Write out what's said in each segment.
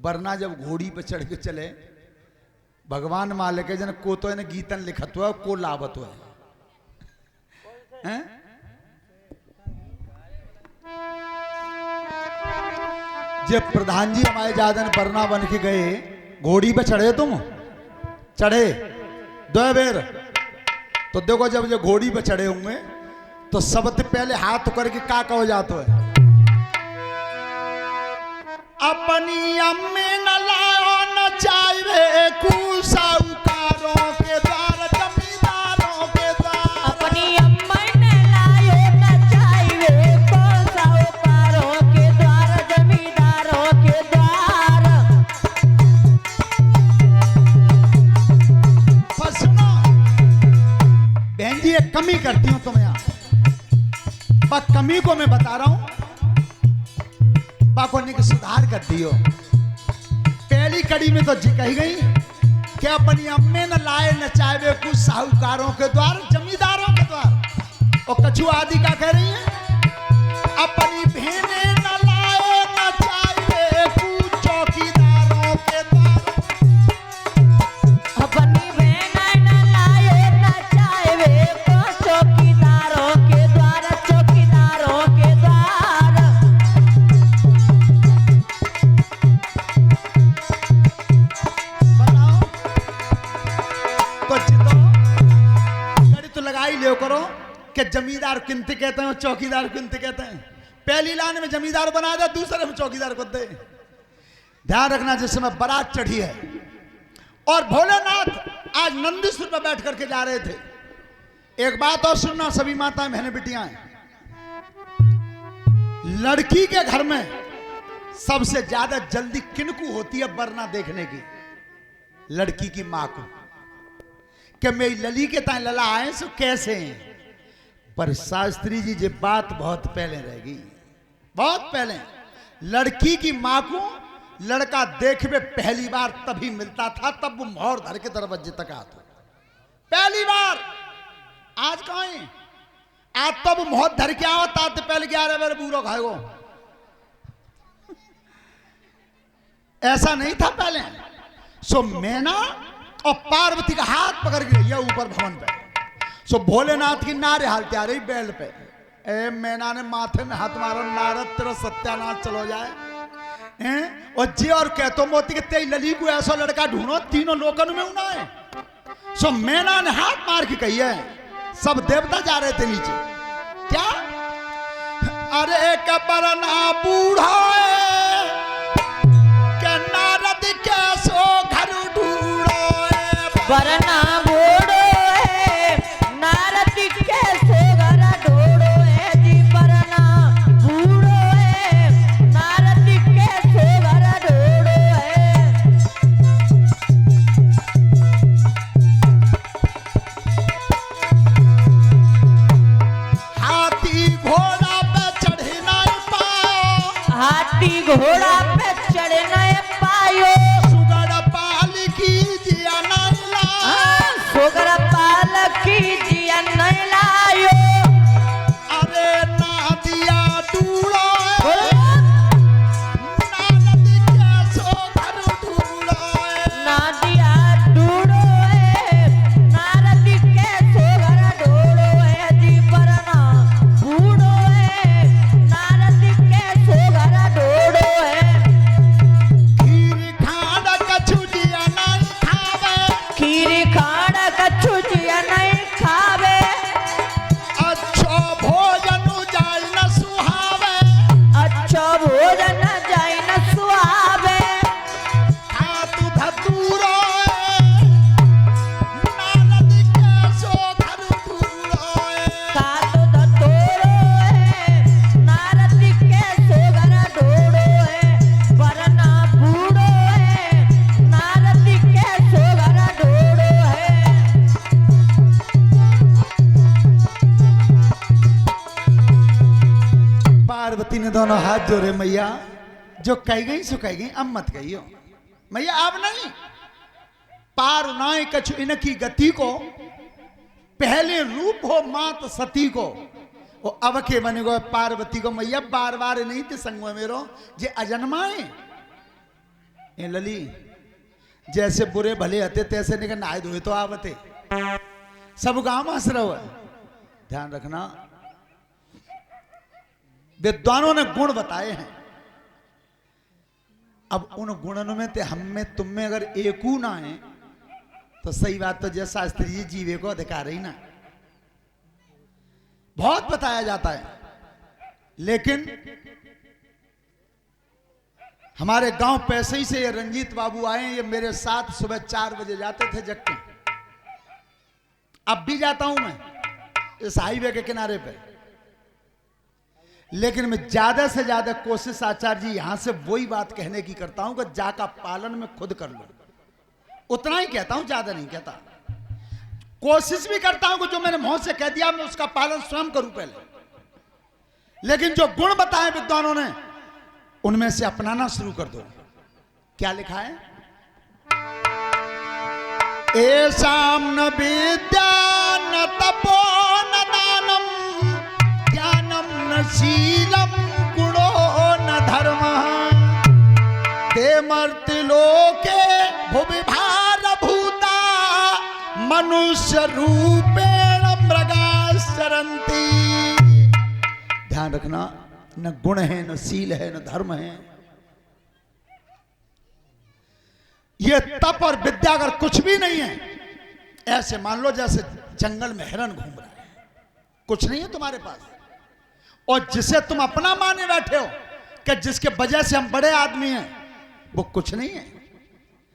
वरना जब घोड़ी पे चढ़ के चले भगवान मालिक जन को तो इन्हें गीतन लिखत हुआ को लाभत हुआ है? जब प्रधान जी हमारे जादन परना बन के गए घोड़ी पे चढ़े तुम चढ़े 2 बेर तो देखो जब जो घोड़ी पे चढ़े होंगे तो सबसे पहले हाथ करके का कहो जातो है अपनी अम्मी न लाओ न चाहिए कुसाउकारों के द्वार जमींदारों के द्वार अपनी अम्मा ने लायो न चाहिए कुसाउकारों के द्वार जमींदारों के द्वार। सुनो बहन जी एक कमी करती हूँ तुम यहाँ बस कमी को मैं बता रहा हूँ को सुधार कर दियो। पहली कड़ी में तो जी कही गई कि अपनी अम्मे न लाए न चाहे कुछ साहूकारों के द्वार जमींदारों के द्वार और कछु आदि का कह रही है अपनी बहने न लाए न चाहे कुछ चौकीदारों के द्वार अपनी बहन न लाए न चाहे कुछ चौकीदारों के द्वार चौकीदारों के द्वार। ले करो कि जमींदार किंतु कहते हैं चौकीदार किंतु कहते हैं। पहली लाइन में जमींदार बना दे दूसरे में चौकीदार को दे। ध्यान रखना जिस समय बारात चढ़ी है और भोलेनाथ आज नंदीश्वर पर बैठ करके जा रहे थे। एक बात और सुनना सभी माताएं बहनें बिटियां, लड़की के घर में सबसे ज्यादा जल्दी किनको होती है वरना देखने की? लड़की की मां को कि मेरी लली के ताए लला आए सो कैसे हैं। पर शास्त्री जी ये बात बहुत पहले रहेगी, बहुत पहले। लड़की की मां को लड़का देखे पहली बार तभी मिलता था तब वो मोहर धर के दरवाजे तक आता पहली बार। आज कहाँ है? आज तब मोहर धर के आता तो पहले 11 बार बूढ़ो खाएगो। ऐसा नहीं था पहले। सो मैना और पार्वती का हाथ पकड़ के ये ऊपर भवन पे सो भोलेनाथ की नारे हालते आ रही बैल पे। ए मैना ने माथे में हाथ मारो नारद तेरा सत्यानाश चलो जाए और जी और कहतो मोती के तेरी लली को ऐसा लड़का ढूंढो तीनों लोकन में उना है। सो मैना ने हाथ मार के कही है। सब देवता जा रहे थे नीचे। क्या? अरे कबर ना बूढ़ा नारद कैसो घर वरना बूढ़ो है नारद कैसे घर ढूंढो है जी वरना बूढ़ो है नारद कैसे घर ढूंढो है। हाथी घोड़ा पे चढ़े नहीं पायो हाथी घोड़ा पे चढ़े नहीं पायो सुगड़ पालकी जिया नहीं लायो सुगर पालकी जिया नहीं लायो। अरे ना दिया टूड़ो ना दिया ढूंढो है नारद कैसे घर ढूंढो है जी वरना बूढ़ो है नारद कैसे घर ढूंढो है। खीर खाड़ा कछु जिया नहीं खावे खीर खाड़ा कछु जिया नहीं खावे अच्छो भोजन जाय न सुहावे अच्छा भोजन जाय न सुहावे। हाथ धतूरो नारद कैसो घर ढूंढो खात धतोरो है नारद कैसे घर ढूंढो है वरना बूढ़ो है नारद कैसे घर ढूंढो है। पार्वती ने दोनों हाथ जोड़े। मैया जो कह गई सो कह गई अब मत कहियो मैया अब नहीं। पार नाय कछु इनकी गति को पहले रूप हो मात सती को वो अब के बने गो पार्वती को मैया बार बार नहीं थे संग में मेरो जे अजन्माए ए लली जैसे बुरे भले हते तैसे निकल नहाए धोए तो आवते सब गांव हंस रहो है। ध्यान रखना विद्वानों ने गुण बताए हैं। अब उन गुणों में ते हम में तुम में अगर एकू ना है तो सही बात तो जैसा शास्त्री जी जीवे को अधिकार ही ना। बहुत बताया जाता है लेकिन हमारे गांव पैसे ही से ये रंजीत बाबू आए, ये मेरे साथ सुबह 4 बजे जाते थे जग के। अब भी जाता हूं मैं इस हाईवे के किनारे पे, लेकिन मैं ज्यादा से ज्यादा कोशिश आचार्य जी यहां से वही बात कहने की करता हूं कि जाका पालन में खुद कर लो। उतना ही कहता हूं, ज्यादा नहीं कहता। कोशिश भी करता हूं कि जो मैंने मुंह से कह दिया मैं उसका पालन स्वयं करूं पहले, लेकिन जो गुण बताए विद्वानों ने उनमें से अपनाना शुरू कर दो। क्या लिखा है? एषां न विद्या न तपो न दानम ज्ञानम न शीलम गुणो न धर्मः ते मर्त्यलोके भुवि भारभूता मनुष्य रूपेण मृगाश्चरन्ति। ध्यान रखना, न गुण है न सील है न धर्म है। ये तप और विद्या अगर कुछ भी नहीं है, ऐसे मान लो जैसे जंगल में हिरन घूम रहा है, कुछ नहीं है तुम्हारे पास। और जिसे तुम अपना माने बैठे हो कि जिसके वजह से हम बड़े आदमी हैं, वो कुछ नहीं है,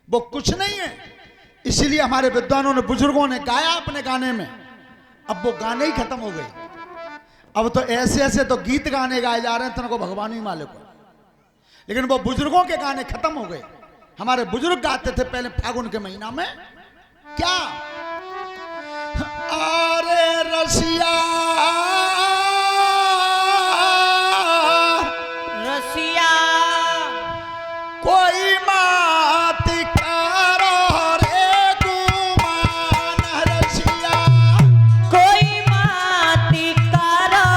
वो कुछ नहीं है। इसीलिए हमारे विद्वानों ने बुजुर्गों ने गाया अपने गाने में, अब वो गाने ही खत्म हो गए। अब तो ऐसे ऐसे तो गीत गाने गाए जा रहे हैं तुमको भगवान ही मालिक हो, लेकिन वो बुजुर्गों के गाने खत्म हो गए। हमारे बुजुर्ग गाते थे पहले फागुन के महीना में, क्या अरे रसिया रसिया कोई मात करो रे गुमान रसिया कोई माती करो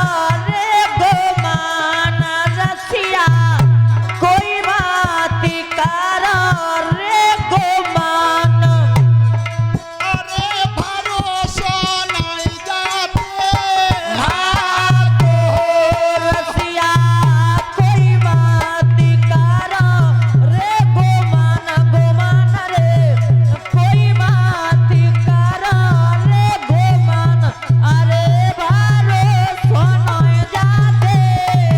रे गोमान रसिया कोई माती करो रे गोमान। अरे भरोसा नहीं जाते हाथो रसिया कोई माती करो रे गोमान गोमान रे कोई माती करो रे गोमान। अरे भरोसा नहीं जाते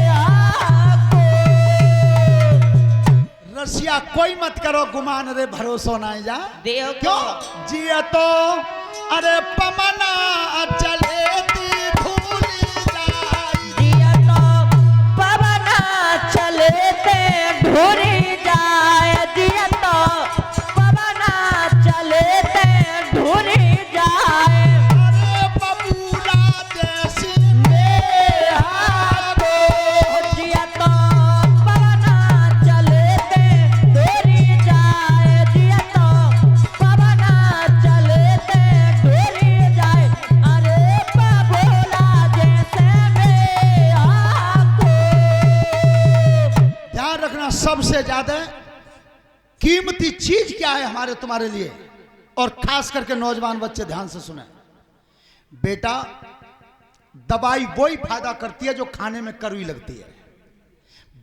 हाथो। रसिया कोई मत करो गुमान रे भरोसा नहीं जा। देव क्यों जिया तो अरे पमना चले ती भूली जाई। जिया तो पवना चले ते ढूरी जाए जिया तो पवना चले ते ढूरी जाए। अरे बबूला जैसी में हाथो जिया तो पवना चले ते ढूरी जाए जिया तो पवना चले ते ढूरी जाए। अरे बबूला जैसे में हाथो। ध्यान रखना, सबसे ज्यादा कीमती चीज क्या है हमारे तुम्हारे लिए, और खास करके नौजवान बच्चे ध्यान से सुने। बेटा दवाई वही फायदा करती है जो खाने में कड़वी लगती है।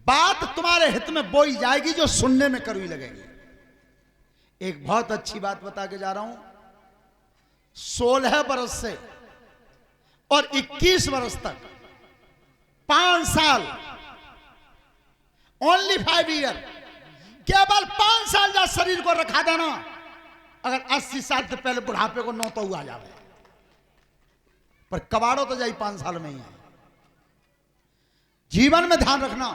बात तुम्हारे हित में बोई जाएगी जो सुनने में कड़वी लगेगी। एक बहुत अच्छी बात बता के जा रहा हूं, 16 बरस से और 21 बरस तक 5 साल, ओनली 5 ईयर, केवल 5 साल जा शरीर को रखा देना। अगर 80 साल से पहले बुढ़ापे को 9 तो हुआ जावे, पर कबाड़ो तो जाई 5 साल में ही है। जीवन में ध्यान रखना,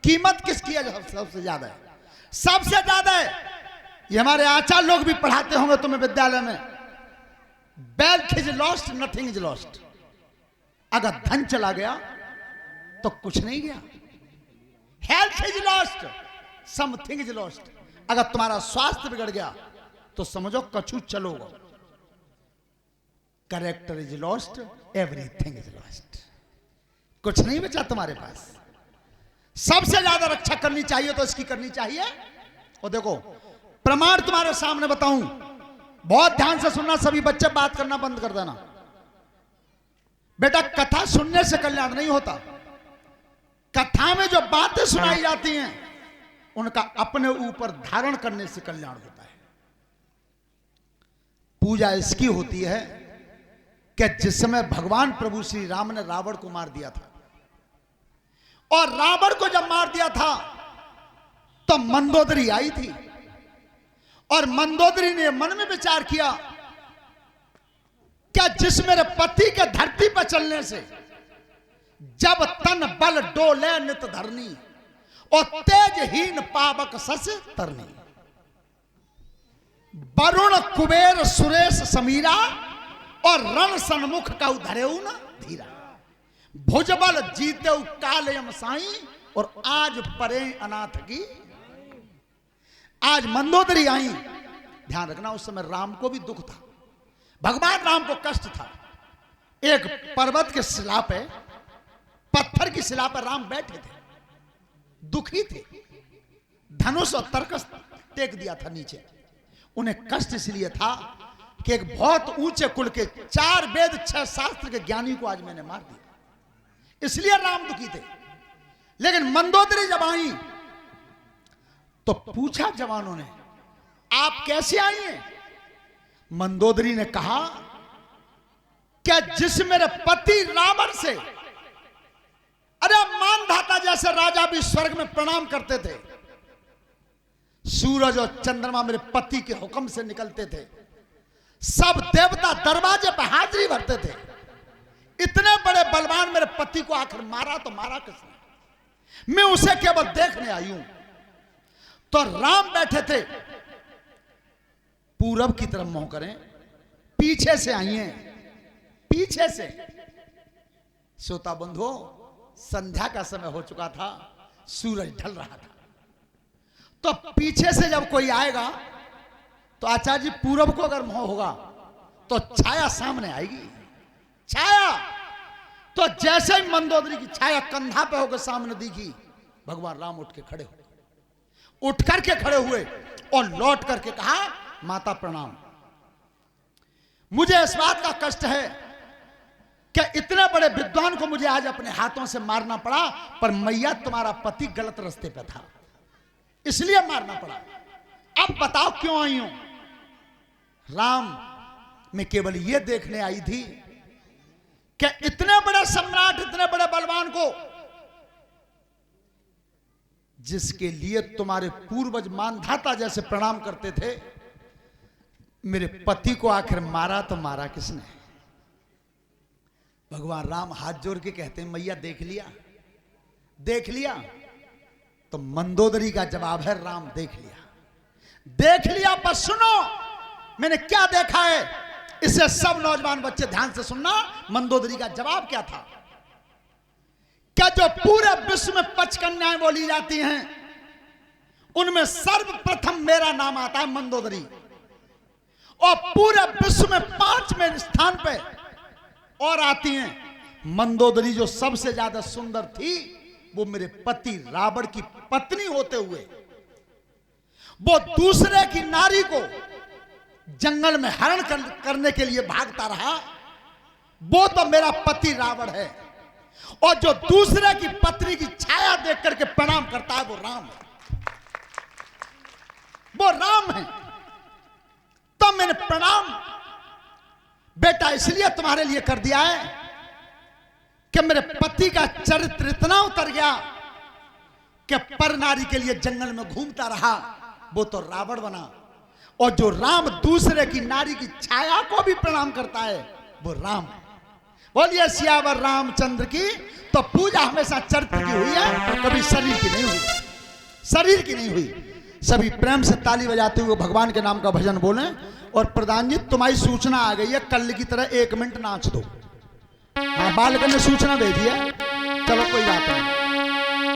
कीमत किसकी है? सबसे ज्यादा है, सबसे ज्यादा है। ये हमारे आचार्य लोग भी पढ़ाते होंगे तुम्हें विद्यालय में, wealth is lost nothing is lost. अगर धन चला गया तो कुछ नहीं गया। Health is lost something is lost. अगर तुम्हारा स्वास्थ्य बिगड़ गया तो समझो कछु चलोगा। Character is lost everything is lost. कुछ नहीं बचा तुम्हारे पास। सबसे ज्यादा रक्षा करनी चाहिए तो इसकी करनी चाहिए और देखो प्रमाण तुम्हारे सामने बताऊं, बहुत ध्यान से सुनना, सभी बच्चे बात करना बंद कर देना। बेटा कथा सुनने से कल्याण नहीं होता, कथा में जो बातें सुनाई जाती हैं उनका अपने ऊपर धारण करने से कल्याण होता है। पूजा इसकी होती है कि जिस समय भगवान प्रभु श्री राम ने रावण को मार दिया था, और रावण को जब मार दिया था तो मंदोदरी आई थी, और मंदोदरी ने मन में विचार किया क्या जिस मेरे पति के धरती पर चलने से जब तन बल डोले नित धरनी और तेजहीन पावक सस तरनी, वरुण कुबेर सुरेश समीरा और रण सन्मुख का उधरेऊ न धीरा, भुजबल जीते कालयम साई और आज परे अनाथ की। आज मंदोदरी आई, ध्यान रखना उस समय राम को भी दुख था, भगवान राम को कष्ट था। एक पर्वत के शिला पे, पत्थर की शिला पर राम बैठे थे, दुखी थे, धनुष और तरकस टेक दिया था नीचे। उन्हें कष्ट इसलिए था कि एक बहुत ऊंचे कुल के 4 वेद 6 शास्त्र के ज्ञानी को आज मैंने मार दिया, इसलिए राम दुखी थे। लेकिन मंदोदरी जब आई तो पूछा जवानों ने आप कैसे आई हैं? मंदोदरी ने कहा क्या जिस मेरे पति रावण से, अरे मानधाता जैसे राजा भी स्वर्ग में प्रणाम करते थे, सूरज और चंद्रमा मेरे पति के हुक्म से निकलते थे, सब देवता दरवाजे पर हाजिरी भरते थे, इतने बड़े बलवान मेरे पति को आखिर मारा तो मारा किसने? मैं उसे केवल देखने आई हूं। तो राम बैठे थे, पूरब की तरफ मुंह करें, पीछे से आई हैं, पीछे से। श्रोता बंधुओं, संध्या का समय हो चुका था, सूरज ढल रहा था, तो पीछे से जब कोई आएगा तो आचार्य जी पूरब को अगर मुंह होगा तो छाया सामने आएगी, छाया। तो जैसे ही मंदोदरी की छाया कंधा पे होकर सामने दिखी, भगवान राम उठ के खड़े हुए, उठ करके खड़े हुए और लौट करके कहा माता प्रणाम, मुझे इस बात का कष्ट है कि इतने बड़े विद्वान को मुझे आज अपने हाथों से मारना पड़ा, पर मैया तुम्हारा पति गलत रास्ते पे था इसलिए मारना पड़ा। अब बताओ क्यों आई हूं? राम, मैं केवल यह देखने आई थी कि इतने बड़े सम्राट, इतने बड़े बलवान को, जिसके लिए तुम्हारे पूर्वज मानधाता जैसे प्रणाम करते थे, मेरे पति को आखिर मारा तो मारा किसने? भगवान राम हाथ जोड़ के कहते हैं मैया देख लिया, देख लिया। तो मंदोदरी का जवाब है राम देख लिया, देख लिया। पर सुनो मैंने क्या देखा है, इसे सब नौजवान बच्चे ध्यान से सुनना। मंदोदरी का जवाब क्या था? क्या जो पूरे विश्व में 5 कन्याएं बोली जाती हैं उनमें सर्वप्रथम मेरा नाम आता है मंदोदरी, और पूरे विश्व में 5वें स्थान पे और आती हैं मंदोदरी। जो सबसे ज्यादा सुंदर थी वो मेरे पति रावण की पत्नी होते हुए वो दूसरे की नारी को जंगल में हरण करने के लिए भागता रहा, वो तो मेरा पति रावण है। और जो दूसरे की पत्नी की छाया देख करके प्रणाम करता है वो राम है, वो राम है। तो मैंने प्रणाम बेटा इसलिए तुम्हारे लिए कर दिया है कि मेरे पति का चरित्र इतना उतर गया कि पर नारी के लिए जंगल में घूमता रहा, वो तो रावण बना। और जो राम दूसरे की नारी की छाया को भी प्रणाम करता है वो राम है। बोलिए सियावर रामचंद्र की। तो पूजा हमेशा चरित्र की हुई है, कभी शरीर की नहीं हुई, शरीर की नहीं हुई। सभी प्रेम से ताली बजाते हुए भगवान के नाम का भजन बोलें। और प्रधान जी तुम्हारी सूचना आ गई है, कल की तरह 1 मिनट नाच दो। हाँ, बालक ने सूचना भेजी है, चलो कोई बात नहीं।